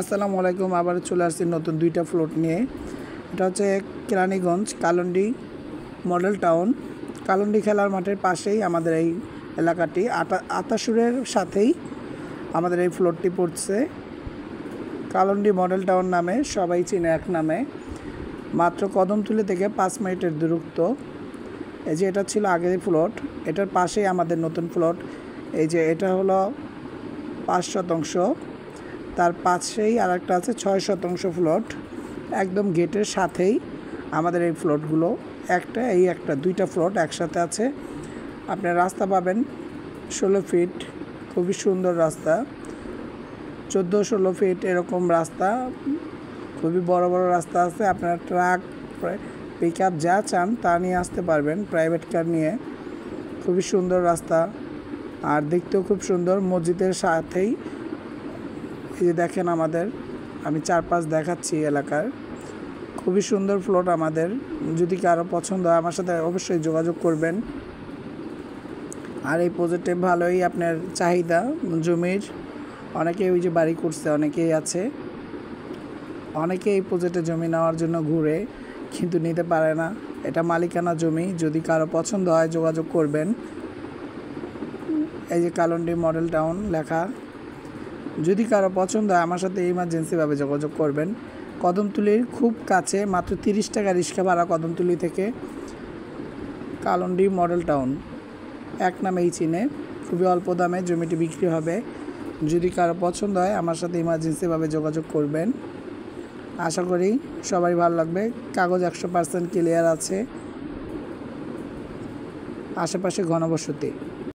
আসসালামু আলাইকুম। আবার চলে আসছি নতুন দুইটা ফ্লোট নিয়ে। এটা হচ্ছে কেরানীগঞ্জ কালন্ডি মডেল টাউন। কালন্ডি খেলার মাঠের পাশেই আমাদের এই এলাকাটি। আতাসুরের সাথেই আমাদের এই ফ্লোটটি পড়ছে। কালন্ডি মডেল টাউন নামে সবাই চিনে এক নামে। মাত্র কদমতলী থেকে 5 মিনিটের দূরত্ব। এই যে এটা ছিল আগের ফ্লোট, এটার পাশেই আমাদের নতুন ফ্লোট। এই যে এটা হলো 5 শতাংশ, তার পাশেই আর একটা আছে 6 শতাংশ ফ্লোট। একদম গেটের সাথেই আমাদের এই ফ্লোটগুলো, একটা দুইটা ফ্লোট একসাথে আছে। আপনার রাস্তা পাবেন 16 ফিট, খুবই সুন্দর রাস্তা। 14-16 ফিট এরকম রাস্তা, খুবই বড় বড় রাস্তা আছে। আপনার ট্রাক, পিক আপ যা চান তা নিয়ে আসতে পারবেন, প্রাইভেট কার নিয়ে। খুবই সুন্দর রাস্তা, আর দেখতেও খুব সুন্দর। মসজিদের সাথেই এই যে দেখেন আমাদের, আমি চারপাশ দেখাচ্ছি এলাকার। খুবই সুন্দর ফ্লোট আমাদের। যদি কারো পছন্দ হয় আমার সাথে অবশ্যই যোগাযোগ করবেন। আর এই প্রজেক্টে ভালোই আপনার চাহিদা জমির। অনেকেই ওই যে বাড়ি করছে, অনেকেই আছে। অনেকে এই প্রজেক্টে জমি নেওয়ার জন্য ঘুরে, কিন্তু নিতে পারে না। এটা মালিকানা জমি। যদি কারো পছন্দ হয় যোগাযোগ করবেন। এই যে কালন্ডি মডেল টাউন লেখা। যদি কারো পছন্দ হয় আমার সাথে ইমার্জেন্সিভাবে যোগাযোগ করবেন। কদমতলীর খুব কাছে, মাত্র 30 টাকা রিক্সা ভাড়া কদমতলী থেকে। কালন্ডি মডেল টাউন এক নামেই চিনে। খুবই অল্প দামে জমিটি বিক্রি হবে। যদি কারো পছন্দ হয় আমার সাথে ইমার্জেন্সিভাবে যোগাযোগ করবেন। আশা করি সবাই ভালো লাগবে। কাগজ 100% ক্লিয়ার আছে। আশেপাশে ঘনবসতি।